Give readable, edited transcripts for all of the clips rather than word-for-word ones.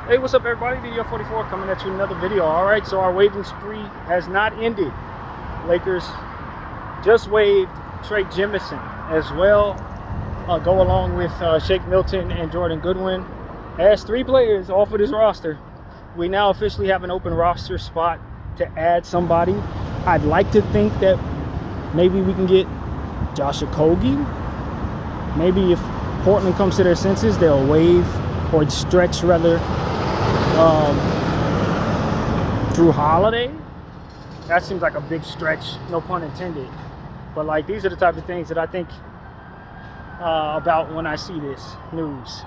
Hey, what's up, everybody? DDR44 coming at you with another video. All right, so our waving spree has not ended. Lakers just waived Trey Jemison as well. Go along with Shake Milton and Jordan Goodwin as 3 players off of this roster. We now officially have an open roster spot to add somebody. I'd like to think that maybe we can get Josh Okogie. Maybe if Portland comes to their senses, they'll waive or stretch rather Drew Holiday. That seems like a big stretch, no pun intended. But like, these are the type of things that I think about when I see this news.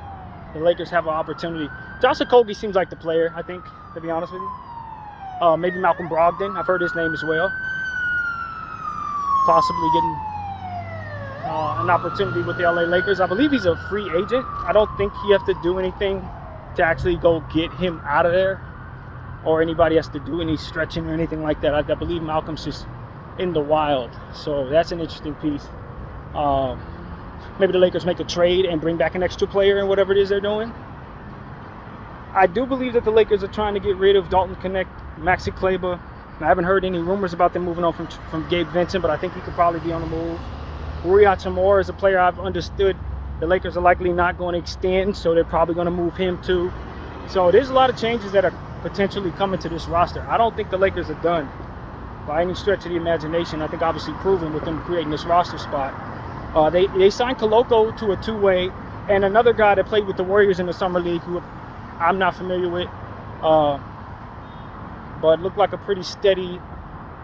The Lakers have an opportunity. Josh Okogie seems like the player, I think, to be honest with you. Maybe Malcolm Brogdon. I've heard his name as well. Possibly getting an opportunity with the LA Lakers. I believe he's a free agent. I don't think he has to do anything to actually go get him out of there, or anybody has to do any stretching or anything like that. I believe Malcolm's just in the wild. So that's an interesting piece. Maybe the Lakers make a trade and bring back an extra player in whatever it is they're doing. I do believe that the Lakers are trying to get rid of Dalton Knecht, Maxi Kleber. I haven't heard any rumors about them moving on from Gabe Vincent, but I think he could probably be on the move. Rui Hachimura is a player I've understood the Lakers are likely not going to extend, so they're probably going to move him too. So there's a lot of changes that are potentially coming to this roster. I don't think the Lakers are done by any stretch of the imagination. I think obviously proven with them creating this roster spot. They signed Koloko to a 2-way, and another guy that played with the Warriors in the Summer League who I'm not familiar with, but looked like a pretty steady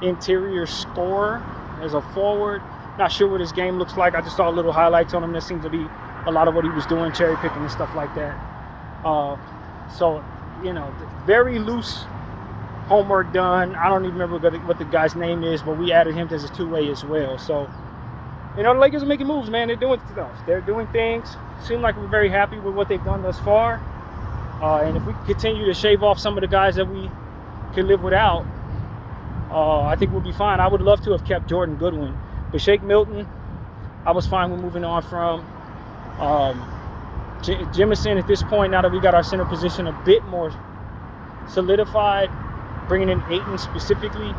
interior scorer as a forward. Not sure what his game looks like. I just saw little highlights on him. That seems to be a lot of what he was doing, cherry picking and stuff like that. So, you know, very loose homework done. I don't even remember what the guy's name is, but we added him as a 2-way as well. So, you know, the Lakers are making moves, man. They're doing stuff. They're doing things. Seem like we're very happy with what they've done thus far. And if we continue to shave off some of the guys that we can live without, I think we'll be fine. I would love to have kept Jordan Goodwin. But Shake Milton, I was fine with moving on from. Jemison at this point, now that we got our center position a bit more solidified, bringing in Ayton specifically,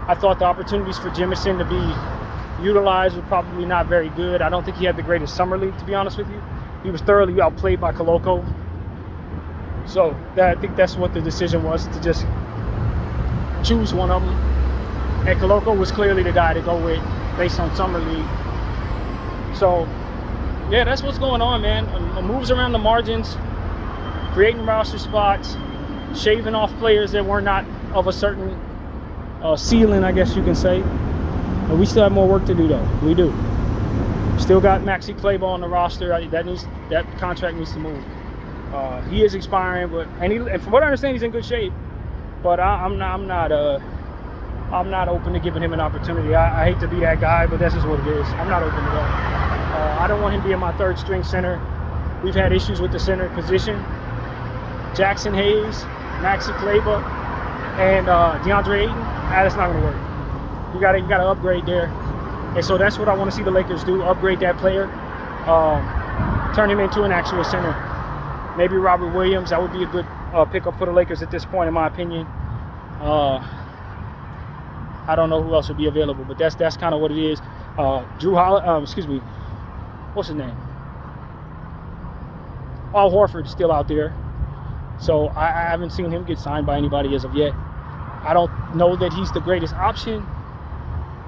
I thought the opportunities for Jemison to be utilized were probably not very good. I don't think he had the greatest summer league, to be honest with you. He was thoroughly outplayed by Koloko. So I think that's what the decision was, to just choose one of them. And Koloko was clearly the guy to go with based on summer league. So yeah, that's what's going on, man. Moves around the margins, creating roster spots, shaving off players that were not of a certain ceiling, I guess you can say. But we still have more work to do, though. We do. Still got Maxi Kleber on the roster. That contract needs to move. He is expiring, and from what I understand, he's in good shape. But I'm not open to giving him an opportunity. I hate to be that guy, but that's just what it is. I'm not open to that. I don't want him being my 3rd string center. We've had issues with the center position. Jackson Hayes, Maxi Kleber, and DeAndre Ayton. That's not going to work. You got to upgrade there. And so that's what I want to see the Lakers do: upgrade that player, turn him into an actual center. Maybe Robert Williams. That would be a good pickup for the Lakers at this point, in my opinion. I don't know who else would be available, but that's kind of what it is. What's his name? Al Horford is still out there, so I haven't seen him get signed by anybody as of yet. I don't know that he's the greatest option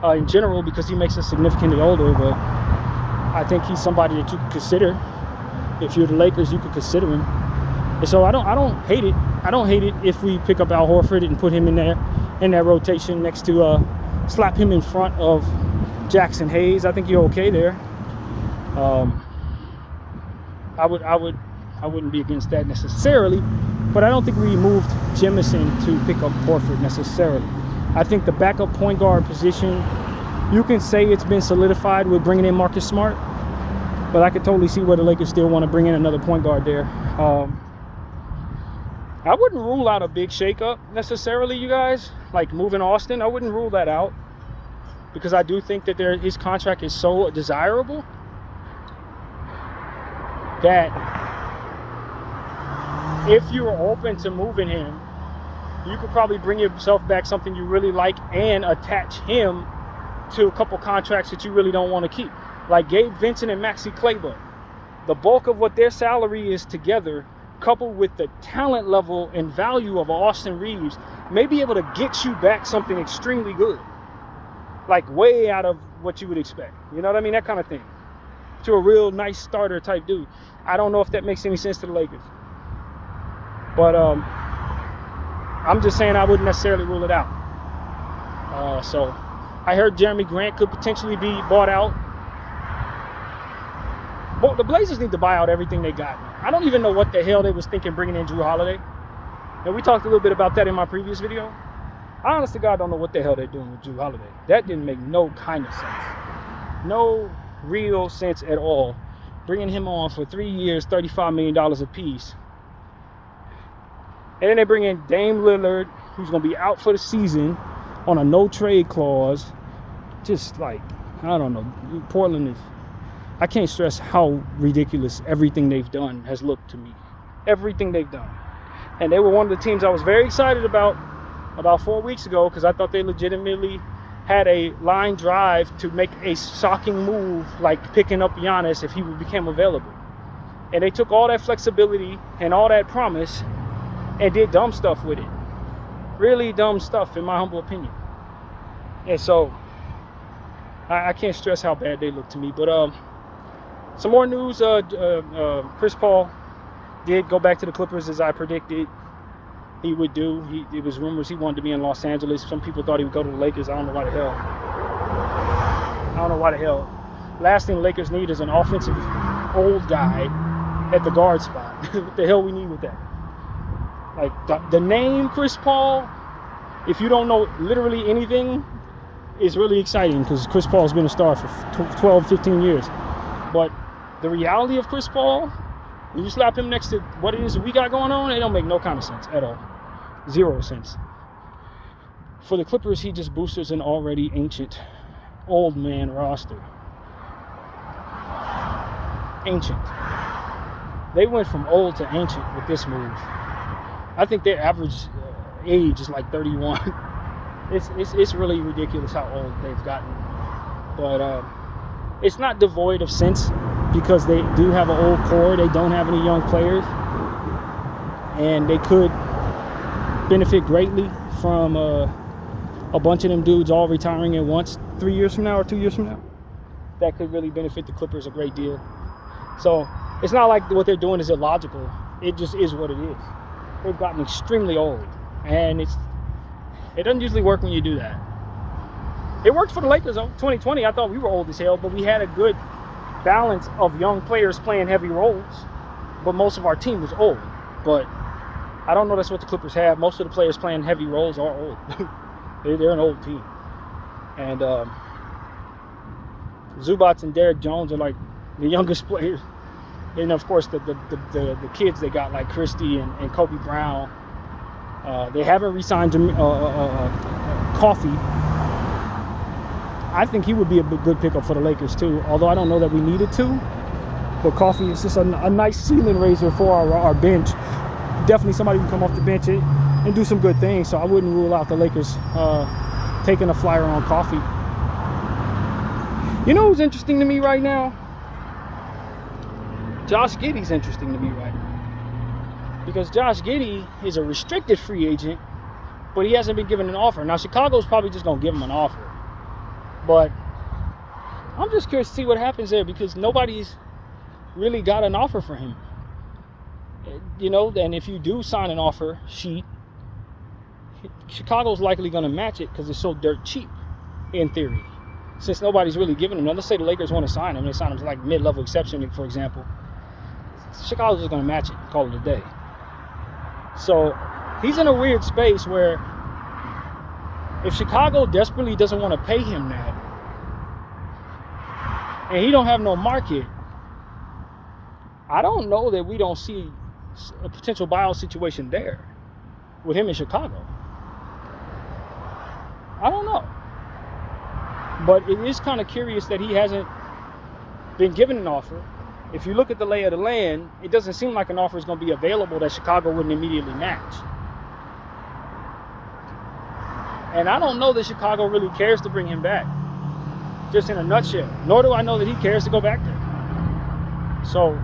in general because he makes us significantly older, but I think he's somebody that you could consider. If you're the Lakers, you could consider him. And so I don't hate it. I don't hate it if we pick up Al Horford and put him in that rotation next to slap him in front of Jackson Hayes. I think you're okay there. I wouldn't be against that necessarily, but I don't think we moved Jemison to pick up Horford necessarily. I think the backup point guard position, you can say it's been solidified with bringing in Marcus Smart, but I could totally see where the Lakers still want to bring in another point guard there. I wouldn't rule out a big shakeup necessarily, you guys. Like moving Austin, I wouldn't rule that out because I do think that his contract is so desirable that if you're open to moving him, you could probably bring yourself back something you really like and attach him to a couple contracts that you really don't want to keep. Like Gabe Vincent and Maxi Kleber. The bulk of what their salary is together, coupled with the talent level and value of Austin Reeves, may be able to get you back something extremely good. Like way out of what you would expect. You know what I mean? That kind of thing. To a real nice starter type dude. I don't know if that makes any sense to the Lakers. But I'm just saying I wouldn't necessarily rule it out. So I heard Jeremy Grant could potentially be bought out. But the Blazers need to buy out everything they got. I don't even know what the hell they was thinking bringing in Jrue Holiday. And we talked a little bit about that in my previous video. I honestly, God, don't know what the hell they're doing with Jrue Holiday. That didn't make no kind of sense. No real sense at all. Bringing him on for 3 years, $35 million apiece. And then they bring in Dame Lillard, who's going to be out for the season on a no-trade clause. Just like, I don't know. Portland is... I can't stress how ridiculous everything they've done has looked to me. Everything they've done. And they were one of the teams I was very excited about 4 weeks ago, because I thought they legitimately had a line drive to make a shocking move like picking up Giannis if he became available. And they took all that flexibility and all that promise and did dumb stuff with it. Really dumb stuff, in my humble opinion. And so I can't stress how bad they look to me. But some more news. Chris Paul did go back to the Clippers, as I predicted he would do. It was rumors he wanted to be in Los Angeles. Some people thought he would go to the Lakers. I don't know why the hell. Last thing the Lakers need is an offensive old guy at the guard spot. What the hell we need with that? Like, the name Chris Paul, if you don't know literally anything, is really exciting, because Chris Paul's been a star for 12, 15 years. But the reality of Chris Paul, when you slap him next to what it is we got going on, it don't make no kind of sense at all. Zero sense. For the Clippers, he just boosters an already ancient old man roster. Ancient. They went from old to ancient with this move. I think their average age is like 31. It's really ridiculous how old they've gotten. But it's not devoid of sense, because they do have an old core. They don't have any young players. And they could benefit greatly from a bunch of them dudes all retiring at once 3 years from now or 2 years from now. That could really benefit the Clippers a great deal. So it's not like what they're doing is illogical. It just is what it is. They've gotten extremely old. And it doesn't usually work when you do that. It worked for the Lakers, though. 2020, I thought we were old as hell, but we had a good balance of young players playing heavy roles. But most of our team was old. But I don't know that's what the Clippers have. Most of the players playing heavy roles are old. They're an old team. And Zubats and Derek Jones are like the youngest players. And of course the kids they got, like Christie and Kobe Brown. They haven't re-signed Coffey. I think he would be a good pickup for the Lakers too, although I don't know that we needed to. But Coffey is just a nice ceiling raiser for our bench. Definitely somebody who can come off the bench and do some good things. So I wouldn't rule out the Lakers taking a flyer on Coffey. You know who's interesting to me right now? Josh Giddey's interesting to me right now. Because Josh Giddey is a restricted free agent, but he hasn't been given an offer. Now, Chicago's probably just going to give him an offer. But I'm just curious to see what happens there, because nobody's really got an offer for him. You know, and if you do sign an offer sheet, Chicago's likely going to match it because it's so dirt cheap, in theory. Since nobody's really giving him. Now, let's say the Lakers want to sign him. They sign him to like mid-level exception, for example. Chicago's just going to match it and call it a day. So he's in a weird space where if Chicago desperately doesn't want to pay him that, and he don't have no market, I don't know that we don't see a potential buyout situation there with him in Chicago. I don't know. But it is kind of curious that he hasn't been given an offer. if you look at the lay of the land, it doesn't seem like an offer is going to be available that Chicago wouldn't immediately match. And I don't know that Chicago really cares to bring him back, just in a nutshell. Nor do I know that he cares to go back there. So,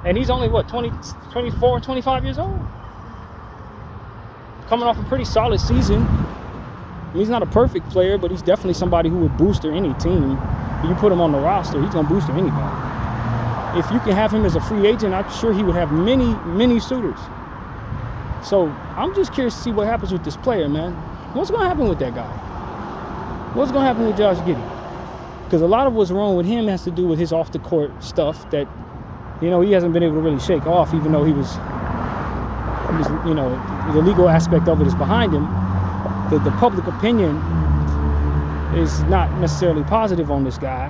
and he's only, what, 24, 25 years old? Coming off a pretty solid season. He's not a perfect player, but he's definitely somebody who would booster any team. If you put him on the roster, he's going to booster anybody. If you can have him as a free agent, I'm sure he would have many suitors. So I'm just curious to see what happens with this player, man. What's going to happen with that guy? What's going to happen with Josh Giddey? Because a lot of what's wrong with him has to do with his off-the-court stuff that, he hasn't been able to really shake off, even though he was, the legal aspect of it is behind him. The public opinion is not necessarily positive on this guy,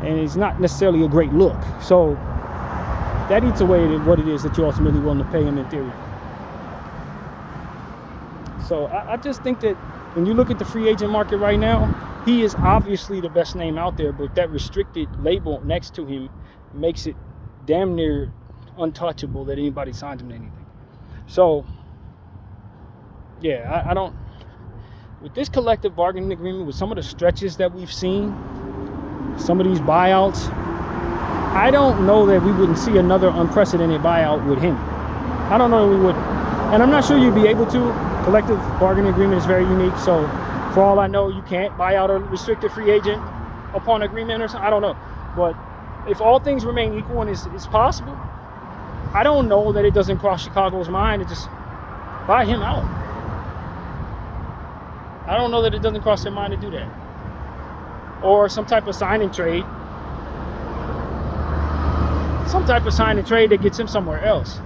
and it's not necessarily a great look. So that eats away at what it is that you're ultimately willing to pay him in theory. So I just think that when you look at the free agent market right now, he is obviously the best name out there, but that restricted label next to him makes it damn near untouchable that anybody signs him to anything. So, yeah, I don't... With this collective bargaining agreement, with some of the stretches that we've seen, some of these buyouts, I don't know that we wouldn't see another unprecedented buyout with him. I don't know that we wouldn't. And I'm not sure you'd be able to. Collective bargaining agreement is very unique, so for all I know, you can't buy out a restricted free agent upon agreement or something. I don't know. But if all things remain equal and it's possible, I don't know that it doesn't cross Chicago's mind to just buy him out. I don't know that it doesn't cross their mind to do that. Or some type of sign and trade. Some type of sign and trade that gets him somewhere else.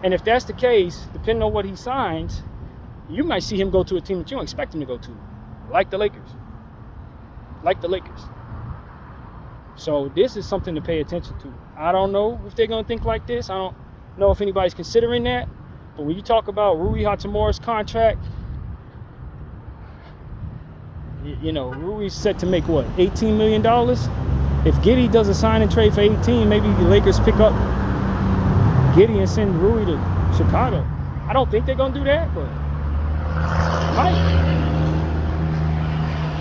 And if that's the case, depending on what he signs, you might see him go to a team that you don't expect him to go to. Like the Lakers. So this is something to pay attention to. I don't know if they're going to think like this. I don't know if anybody's considering that. But when you talk about Rui Hachimura's contract, Rui's set to make what, $18 million? If Giddey does a sign and trade for 18, maybe the Lakers pick up Giddey and send Rui to Chicago. I don't think they're gonna do that, but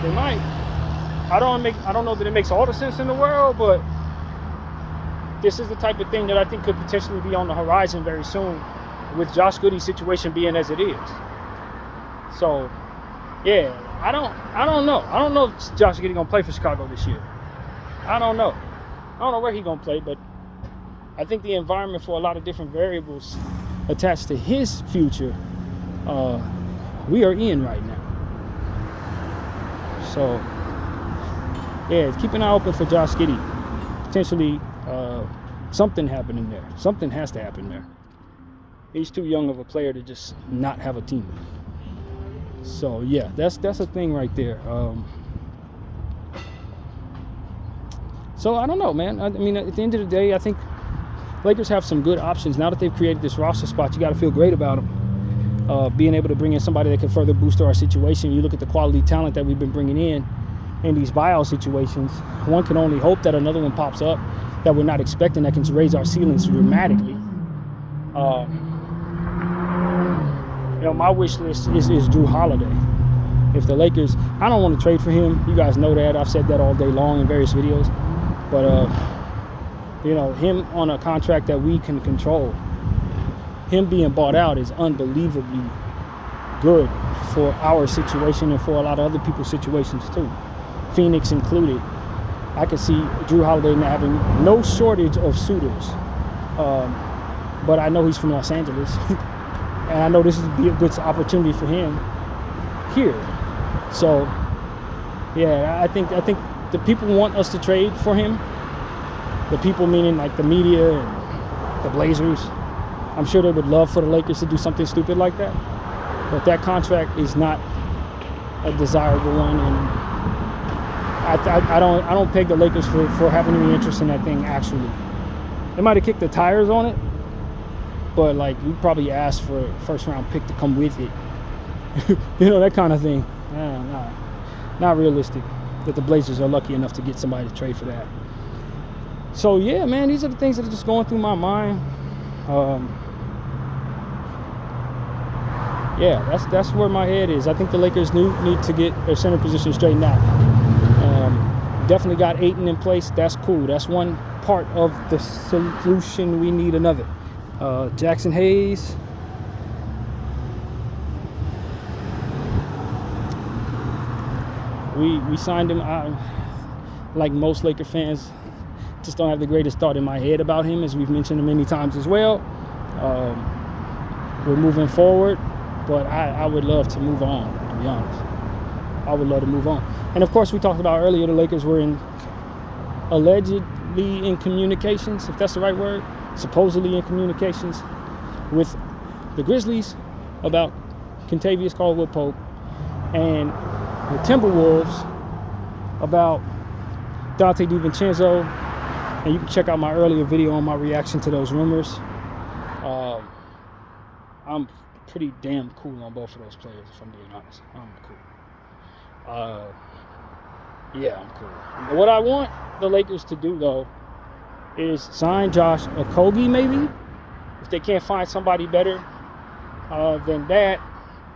they might. I don't know that it makes all the sense in the world, but this is the type of thing that I think could potentially be on the horizon very soon, with Josh Giddey's situation being as it is. So, yeah, I don't know. I don't know if Josh Giddey gonna play for Chicago this year. I don't know. I don't know where he's gonna play, but I think the environment for a lot of different variables attached to his future, we are in right now. So, yeah, keep an eye open for Josh Giddey. Potentially, something happening there. Something has to happen there. He's too young of a player to just not have a team. So, yeah, that's a thing right there. So, I don't know, man. I mean, at the end of the day, I think Lakers have some good options. Now that they've created this roster spot, you got to feel great about them. Being able to bring in somebody that can further boost our situation. You look at the quality talent that we've been bringing in these buyout situations. One can only hope that another one pops up that we're not expecting that can raise our ceilings dramatically. My wish list is Jrue Holiday. If the Lakers, I don't want to trade for him. You guys know that. I've said that all day long in various videos. But, him on a contract that we can control, him being bought out is unbelievably good for our situation and for a lot of other people's situations too, Phoenix included. I could see Jrue Holiday having no shortage of suitors, but I know he's from Los Angeles, and I know this would be a good opportunity for him here. So, yeah, I think the people want us to trade for him. The people meaning like the media and the Blazers. I'm sure they would love for the Lakers to do something stupid like that. But that contract is not a desirable one, and I don't peg the Lakers for having any interest in that thing actually. They might have kicked the tires on it, but like we probably asked for a first round pick to come with it. That kind of thing. Not realistic that the Blazers are lucky enough to get somebody to trade for that. So yeah, man, these are the things that are just going through my mind. Yeah, that's where my head is. I think the Lakers need to get their center position straightened out. Definitely got Ayton in place. That's cool. That's one part of the solution. We need another. Jackson Hayes. We signed him. Like most Laker fans, just don't have the greatest thought in my head about him, as we've mentioned many times as well. We're moving forward, but I would love to move on, to be honest. I would love to move on. And of course, we talked about earlier, the Lakers were allegedly in communications, if that's the right word, supposedly in communications with the Grizzlies about Kentavious Caldwell-Pope, and the Timberwolves about Donte DiVincenzo. And you can check out my earlier video on my reaction to those rumors. I'm pretty damn cool on both of those players, if I'm being honest. I'm cool. Yeah, I'm cool. What I want the Lakers to do, though, is sign Josh Okogie, maybe. If they can't find somebody better than that,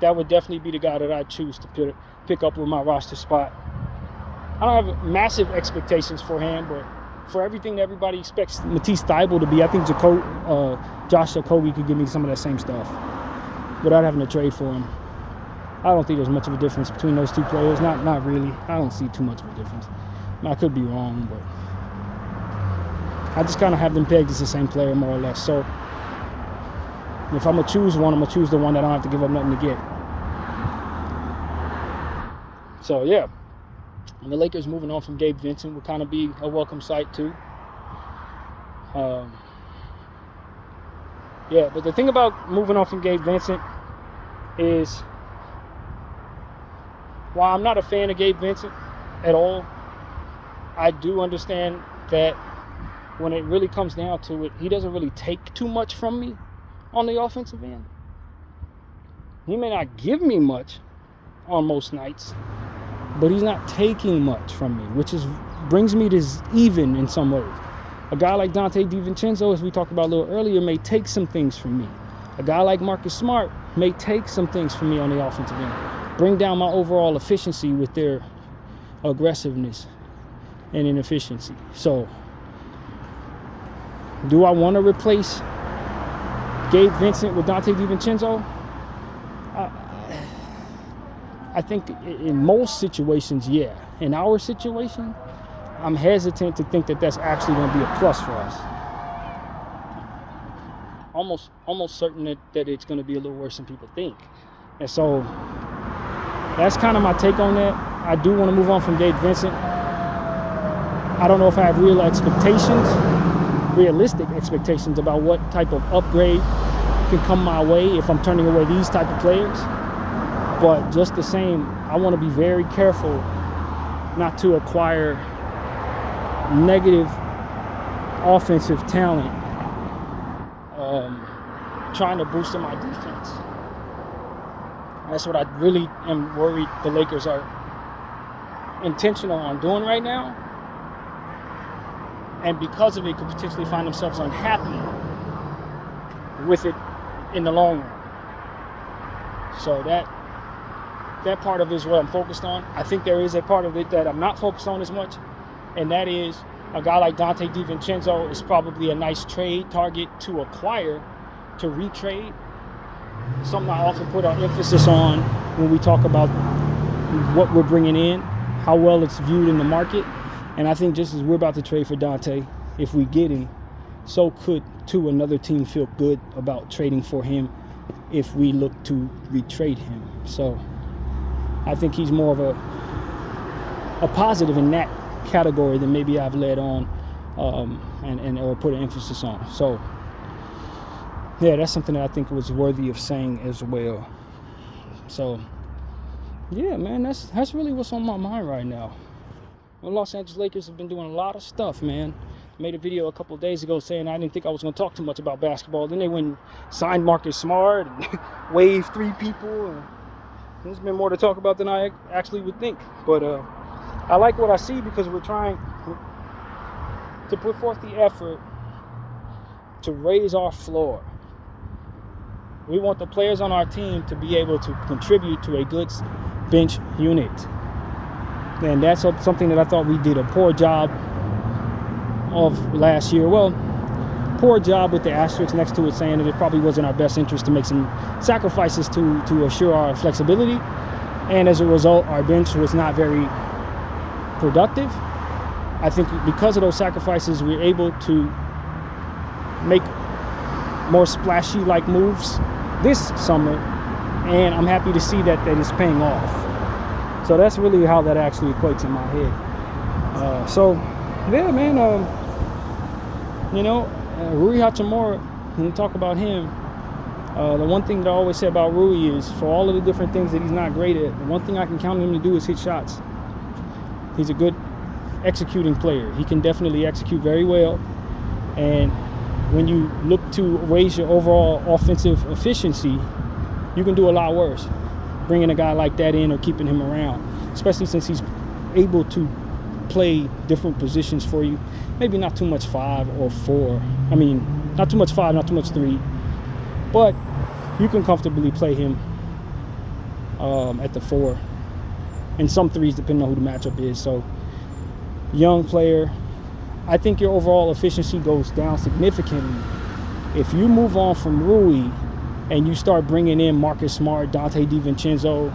that would definitely be the guy that I choose to pick up with my roster spot. I don't have massive expectations for him, but for everything that everybody expects Matisse Thybulle to be, I think Josh Okogie could give me some of that same stuff without having to trade for him. I don't think there's much of a difference between those two players. Not really. I don't see too much of a difference. I could be wrong, but I just kind of have them pegged as the same player, more or less. So if I'm going to choose one, I'm going to choose the one that I don't have to give up nothing to get. So, yeah. And the Lakers moving on from Gabe Vincent would kind of be a welcome sight, too. Yeah, but the thing about moving on from Gabe Vincent is, while I'm not a fan of Gabe Vincent at all, I do understand that when it really comes down to it, he doesn't really take too much from me on the offensive end. He may not give me much on most nights, but he's not taking much from me, which brings me to even in some ways. A guy like Donte DiVincenzo, as we talked about a little earlier, may take some things from me. A guy like Marcus Smart may take some things from me on the offensive end, bring down my overall efficiency with their aggressiveness and inefficiency. So, do I want to replace Gabe Vincent with Donte DiVincenzo? I think in most situations, yeah. In our situation, I'm hesitant to think that that's actually going to be a plus for us. Almost certain that it's going to be a little worse than people think. And so that's kind of my take on that. I do want to move on from Gabe Vincent. I don't know if I have realistic expectations about what type of upgrade can come my way if I'm turning away these type of players. But just the same, I want to be very careful not to acquire negative offensive talent, trying to boost my defense. That's what I really am worried the Lakers are intentional on doing right now. And because of it, could potentially find themselves unhappy with it in the long run. So that part of it is what I'm focused on. I think there is a part of it that I'm not focused on as much, and that is a guy like Donte DiVincenzo is probably a nice trade target to acquire, to retrade. Something I often put our emphasis on when we talk about what we're bringing in, how well it's viewed in the market. And I think just as we're about to trade for Donte, if we get him, so could too another team feel good about trading for him if we look to retrade him. So I think he's more of a positive in that category than maybe I've led on or put an emphasis on. So yeah, that's something that I think was worthy of saying as well. So yeah, man, that's really what's on my mind right now. The Los Angeles Lakers have been doing a lot of stuff, man. I made a video a couple of days ago saying I didn't think I was going to talk too much about basketball. Then they went and signed Marcus Smart and waived 3 people. And there's been more to talk about than I actually would think. But I like what I see because we're trying to put forth the effort to raise our floor. We want the players on our team to be able to contribute to a good bench unit. And that's something that I thought we did a poor job of last year. Well, poor job with the asterisk next to it, saying that it probably wasn't our best interest to make some sacrifices to assure our flexibility. And as a result, our bench was not very productive. I think because of those sacrifices, we're able to make more splashy like moves this summer, and I'm happy to see that is paying off. So that's really how that actually equates in my head. So yeah, man, Rui Hachimura, when we talk about him, the one thing that I always say about Rui is, for all of the different things that he's not great at, the one thing I can count on him to do is hit shots. He's a good executing player. He can definitely execute very well, and when you look to raise your overall offensive efficiency, you can do a lot worse bringing a guy like that in or keeping him around, especially since he's able to play different positions for you. Maybe not too much 5 or 4. I mean, not too much 5, not too much 3. But you can comfortably play him at the 4 and some 3s depending on who the matchup is. So, young player. I think your overall efficiency goes down significantly if you move on from Rui and you start bringing in Marcus Smart, Donte DiVincenzo.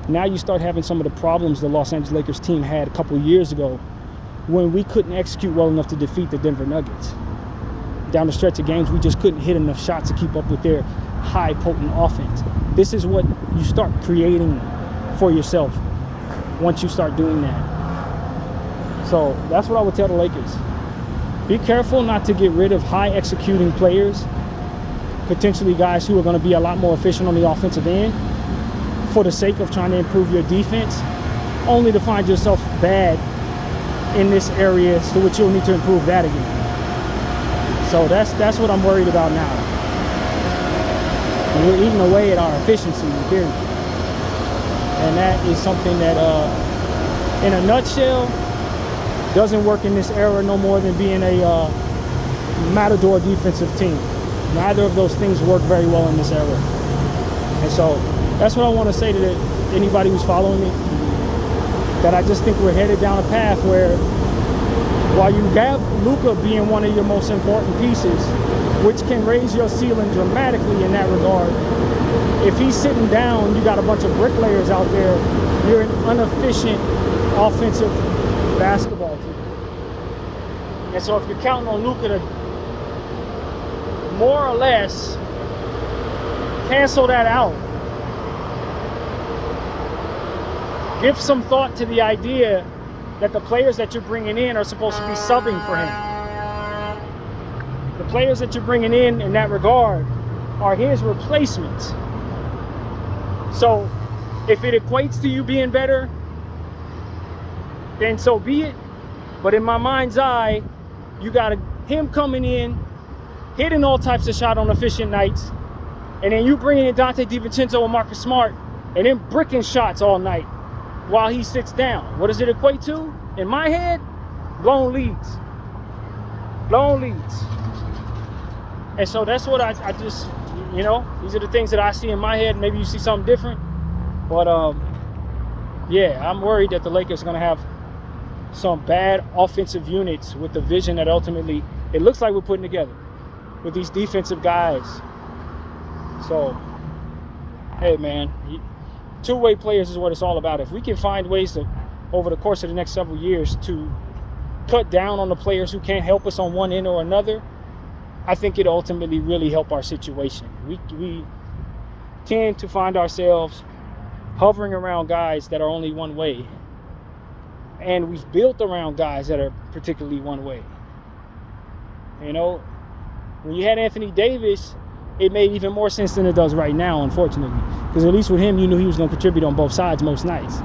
Now you start having some of the problems the Los Angeles Lakers team had a couple years ago when we couldn't execute well enough to defeat the Denver Nuggets. Down the stretch of games, we just couldn't hit enough shots to keep up with their high, potent offense. This is what you start creating for yourself once you start doing that. So that's what I would tell the Lakers. Be careful not to get rid of high executing players, potentially guys who are going to be a lot more efficient on the offensive end for the sake of trying to improve your defense, only to find yourself bad in this area, to which you'll need to improve that again. So that's what I'm worried about now. And we're eating away at our efficiency, period. And that is something that, in a nutshell, doesn't work in this era no more than being a matador defensive team. Neither of those things work very well in this era. And so that's what I want to say to anybody who's following me, that I just think we're headed down a path where, while you have Luka being one of your most important pieces, which can raise your ceiling dramatically in that regard, if he's sitting down, you got a bunch of bricklayers out there, you're an inefficient offensive basketball team. And so if you're counting on Luka to more or less cancel that out, give some thought to the idea that the players that you're bringing in are supposed to be subbing for him. The players that you're bringing in that regard are his replacements. So if it equates to you being better, then so be it. But in my mind's eye, you got him coming in, hitting all types of shots on efficient nights, and then you bringing in Donte DiVincenzo and Marcus Smart, and then bricking shots all night while he sits down. What does it equate to? In my head, blown leads. Blown leads. And so that's what I just, these are the things that I see in my head. Maybe you see something different. But, yeah, I'm worried that the Lakers are going to have some bad offensive units with the vision that ultimately it looks like we're putting together with these defensive guys. So, hey, man, two-way players is what it's all about. If we can find ways to, over the course of the next several years, to cut down on the players who can't help us on one end or another, I think it ultimately really help our situation. We tend to find ourselves hovering around guys that are only one way. And we've built around guys that are particularly one way. When you had Anthony Davis, it made even more sense than it does right now, unfortunately. Because at least with him, you knew he was going to contribute on both sides most nights.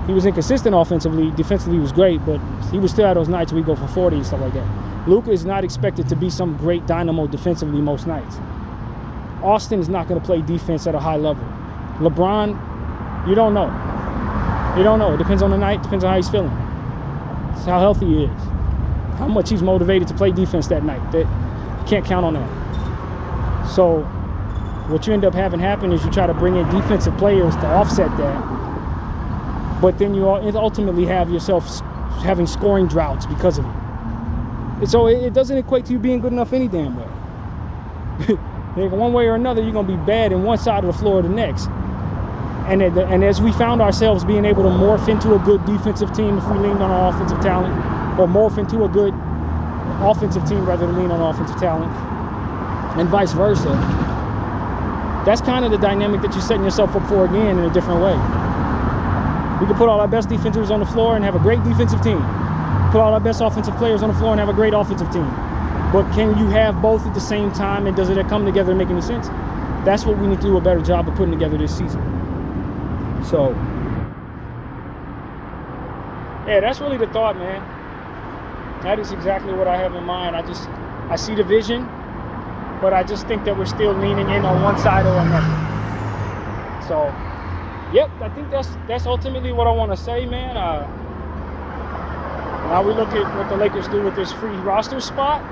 He was inconsistent offensively. Defensively, he was great, but he would still have those nights where he go for 40 and stuff like that. Luka is not expected to be some great dynamo defensively most nights. Austin is not going to play defense at a high level. LeBron, you don't know. You don't know. It depends on the night. Depends on how he's feeling. It's how healthy he is. how much he's motivated to play defense that night. That you can't count on that. So what you end up having happen is you try to bring in defensive players to offset that, but then you ultimately have yourself having scoring droughts because of it. And so it doesn't equate to you being good enough any damn way. One way or another, you're going to be bad in one side of the floor or the next. And as we found ourselves being able to morph into a good defensive team if we leaned on our offensive talent, or morph into a good offensive team rather than lean on offensive talent, and vice versa, that's kind of the dynamic that you're setting yourself up for again in a different way. We can put all our best defenders on the floor and have a great defensive team. Put all our best offensive players on the floor and have a great offensive team. But can you have both at the same time, and does it come together and make any sense? That's what we need to do a better job of putting together this season. So, yeah, that's really the thought, man. That is exactly what I have in mind. I see the vision, but I just think that we're still leaning in on one side or another. So, yep, I think that's ultimately what I want to say, man. Now we look at what the Lakers do with this free roster spot.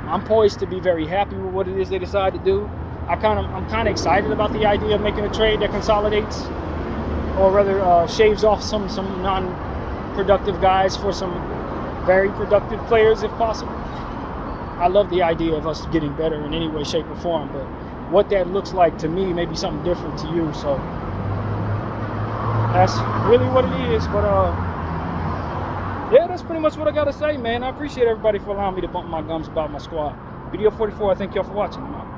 I'm poised to be very happy with what it is they decide to do. I'm kind of excited about the idea of making a trade that consolidates, or rather shaves off some non-productive guys for some very productive players if possible. I love the idea of us getting better in any way, shape, or form, but what that looks like to me may be something different to you. So that's really what it is. But yeah, that's pretty much what I got to say, man. I appreciate everybody for allowing me to bump my gums about my squad. Video 44, I thank y'all for watching. I'm out.